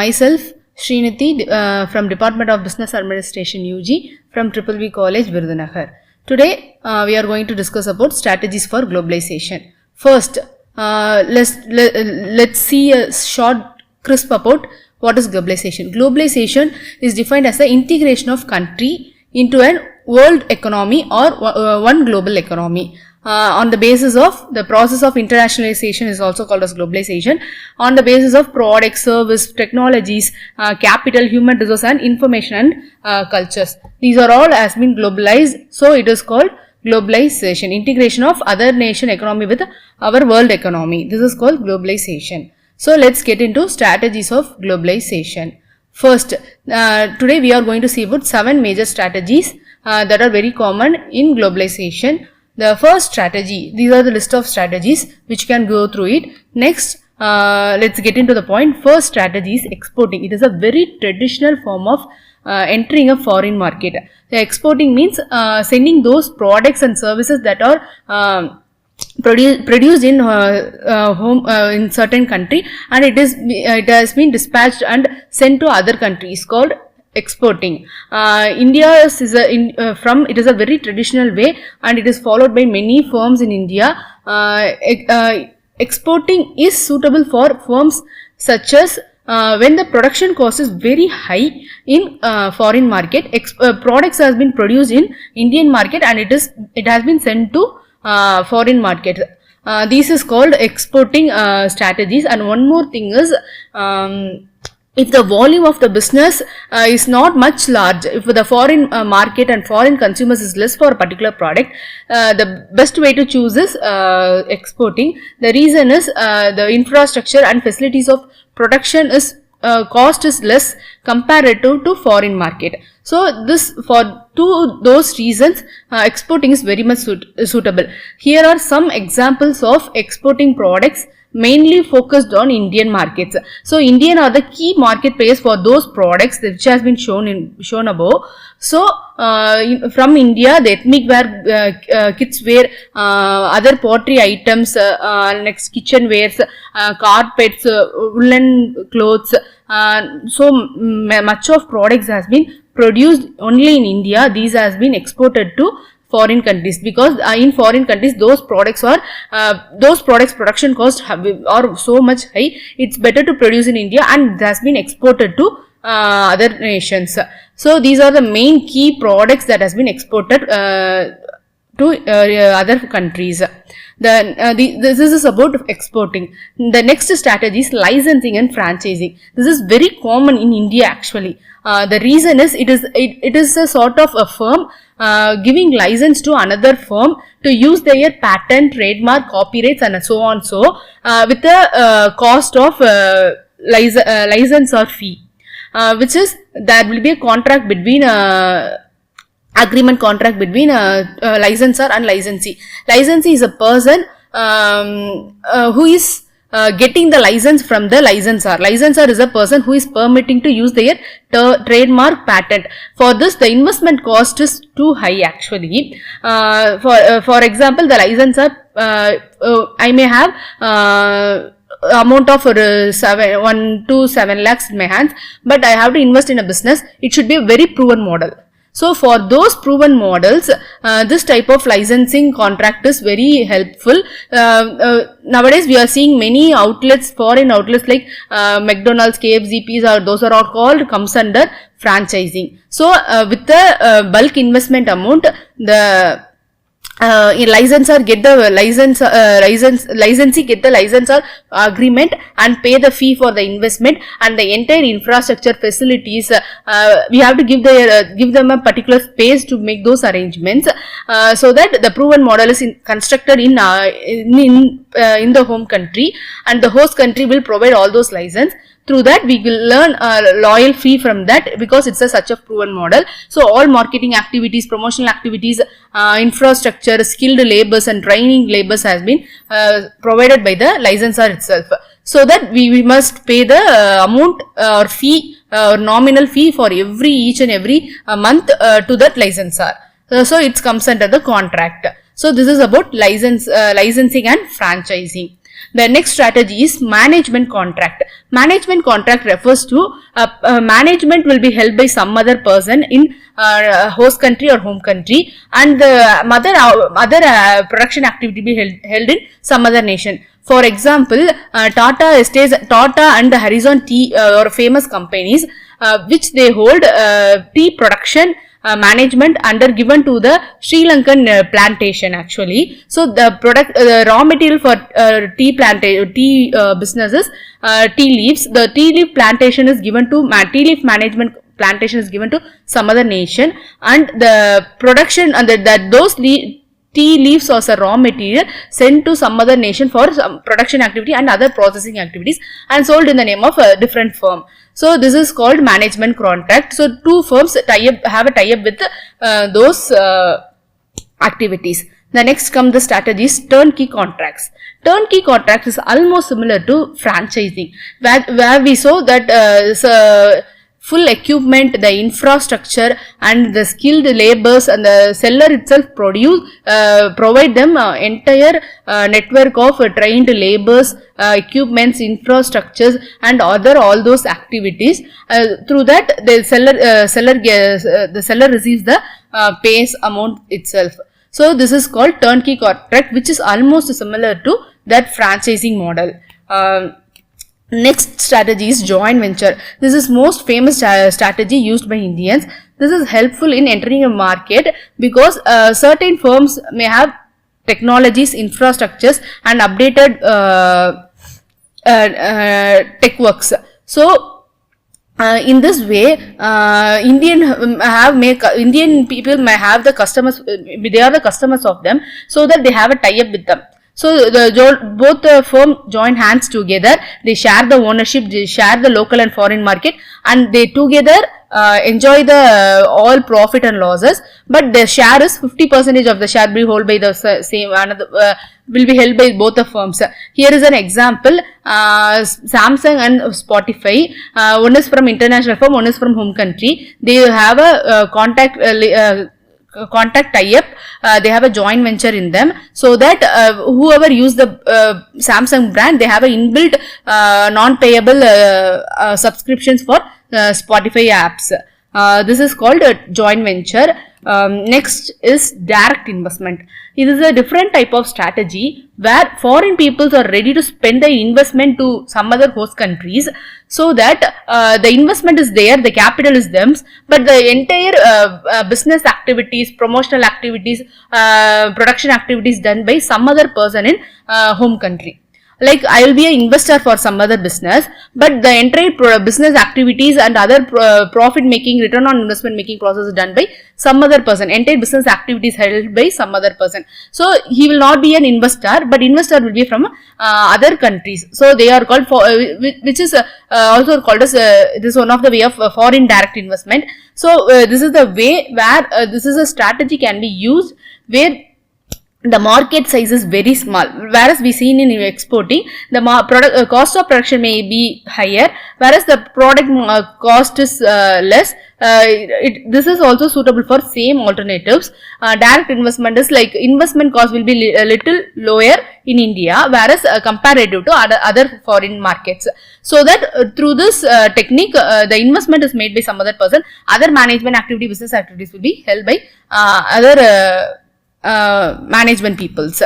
Myself, Sriniti from Department of Business Administration UG from Triple B College, Virudhunagar. Today, we are going to discuss about strategies for globalization. First, let's see a short crisp about what is globalization. Globalization is defined as the integration of country into a world economy or one global economy. On the basis of the process of internationalization is also called as globalization, on the basis of products, service, technologies, capital, human resource and information and cultures. These are all has been globalized, so it is called globalization, integration of other nation economy with our world economy. This is called globalization. So let's get into strategies of globalization. First, today we are going to see about 7 major strategies that are very common in globalization. The first strategy, these are the list of strategies which can go through it. Next, let's get into the point. First strategy is exporting. It is a very traditional form of entering a foreign market. The exporting means sending those products and services that are produced in home in certain country, and it has been dispatched and sent to other countries, called exporting. India is it is a very traditional way, and it is followed by many firms in India. Exporting is suitable for firms such as when the production cost is very high in foreign market. Products has been produced in Indian market and it has been sent to foreign market. This is called exporting strategies. And one more thing is, if the volume of the business is not much large, if the foreign market and foreign consumers is less for a particular product, the best way to choose is exporting. The reason is the infrastructure and facilities of production is cost is less comparative to foreign market. So this, for those reasons, exporting is very much suitable. Here are some examples of exporting products mainly focused on Indian markets. So Indian are the key market players for those products which has been shown above. So from India, the ethnic wear, kids wear, other pottery items, next kitchen wares, carpets, woolen clothes, so much of products has been produced only in India. These has been exported to foreign countries, because in foreign countries those products production cost are so much high. It's better to produce in India, and it has been exported to other nations. So these are the main key products that has been exported to other countries. This is about exporting. The next strategy is licensing and franchising. This is very common in India actually. The reason is it is a sort of a firm giving license to another firm to use their patent, trademark, copyrights and so on, with the cost of license or fee, which is there will be a contract between agreement contract between licensor and licensee. Licensee is a person who is getting the license from the licensor. Licensor is a person who is permitting to use their trademark, patent. For this, the investment cost is too high actually. For example, the licensor, I may have amount of 1 to 7 lakhs in my hands, but I have to invest in a business. It should be a very proven model. So for those proven models, this type of licensing contract is very helpful. Nowadays we are seeing many outlets, foreign outlets like McDonald's, KFC, Pizza, those are all comes under franchising. So with the bulk investment amount, the licensor get the licensee get the licensor agreement and pay the fee for the investment, and the entire infrastructure facilities we have to give them a particular space to make those arrangements, so that the proven model is constructed in the home country, and the host country will provide all those license. Through that we will learn a loyal fee from that, because it's such a proven model. So all marketing activities, promotional activities, infrastructure, skilled laborers and training laborers has been provided by the licensor itself. So that we must pay the amount or fee or nominal fee for each and every month to that licensor. So it comes under the contract. So this is about licensing and franchising. The next strategy is management contract. Management contract refers to management will be held by some other person in host country or home country, and the other production activity be held in some other nation. For example, Tata and Horizon Tea are famous companies which they hold tea production management under given to the Sri Lankan plantation actually. So the product raw material for tea businesses, tea leaves. The tea leaf plantation is given to tea leaf management plantation is given to some other nation, and the production and those tea leaves as a raw material sent to some other nation for some production activity and other processing activities and sold in the name of a different firm. So this is called management contract. So two firms have a tie-up with those activities. The next come the strategies turnkey contracts. Turnkey contracts is almost similar to franchising, where we saw that full equipment, the infrastructure and the skilled laborers and the seller itself provide them entire network of trained laborers, equipments, infrastructures and all those activities. Through that the seller receives the pays amount itself. So this is called turnkey contract, which is almost similar to that franchising model. Next strategy is joint venture. This is most famous strategy used by Indians. This is helpful in entering a market because certain firms may have technologies, infrastructures and updated tech works. So in this way, Indian people may have the customers. They are the customers of them, so that they have a tie-up with them. So both the firm join hands together. They share the ownership. They share the local and foreign market, and they together enjoy the all profit and losses. But the share is 50% of the share will be held by the same will be held by both the firms. Here is an example. Samsung and Spotify. One is from international firm. One is from home country. They have a contact tie-up. They have a joint venture in them, so that whoever use the Samsung brand, they have a inbuilt non-payable subscriptions for Spotify apps. This is called a joint venture. Next is direct investment. It is a different type of strategy where foreign peoples are ready to spend the investment to some other host countries, so that the investment is there, the capital is theirs, but the entire business activities, promotional activities, production activities done by some other person in home country. Like I will be an investor for some other business, but the entire business activities and other profit making, return on investment making process is done by some other person. Entire business activities held by some other person. So he will not be an investor, but investor will be from other countries. So they are called which is also called as this is one of the way of foreign direct investment. So this is the way where this is a strategy can be used where the market size is very small, whereas we seen in exporting the cost of production may be higher, whereas the product cost is less. This is also suitable for same alternatives. Direct investment is like investment cost will be a little lower in India, whereas comparative to other foreign markets. So that through this technique, the investment is made by some other person. Other management activity, business activities will be held by other management peoples.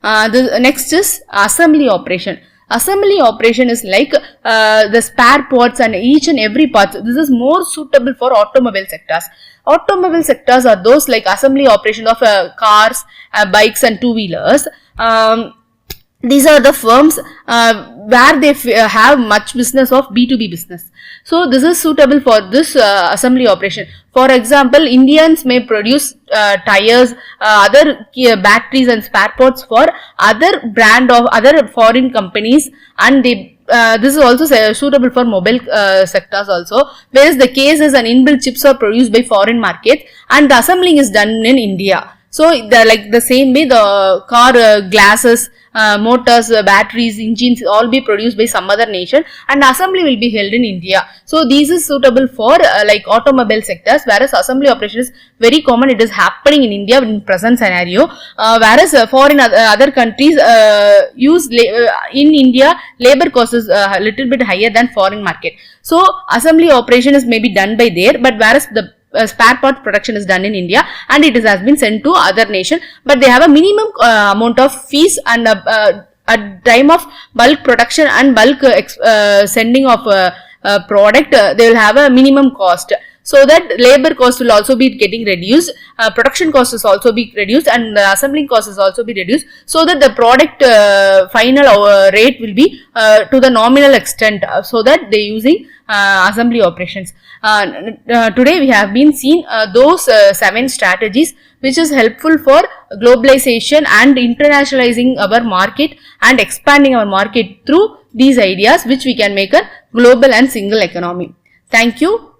The next is assembly operation. Assembly operation is like the spare parts and each and every part. This is more suitable for automobile sectors. Automobile sectors are those like assembly operation of cars, bikes and two-wheelers. These are the firms where they have much business of B2B business. So this is suitable for this assembly operation. For example, Indians may produce tires, other batteries and spare parts for other brand of other foreign companies, and they this is also suitable for mobile sectors also, whereas the cases and inbuilt chips are produced by foreign markets and the assembling is done in India. So the same way the car glasses, motors, batteries, engines all be produced by some other nation, and assembly will be held in India. So this is suitable for like automobile sectors, whereas assembly operation is very common. It is happening in India in present scenario, whereas foreign other countries use in India labor cost is a little bit higher than foreign market. So assembly operation is maybe done by there, but whereas the spare part production is done in India and it has been sent to other nation, but they have a minimum amount of fees, and at time of bulk production and bulk sending of product, they will have a minimum cost, so that labor cost will also be getting reduced, production cost is also be reduced, and assembling cost is also be reduced, so that the product final rate will be to the nominal extent, so that they using assembly operations. Today we have been seen those 7 strategies which is helpful for globalization and internationalizing our market and expanding our market through these ideas, which we can make a global and single economy. Thank you.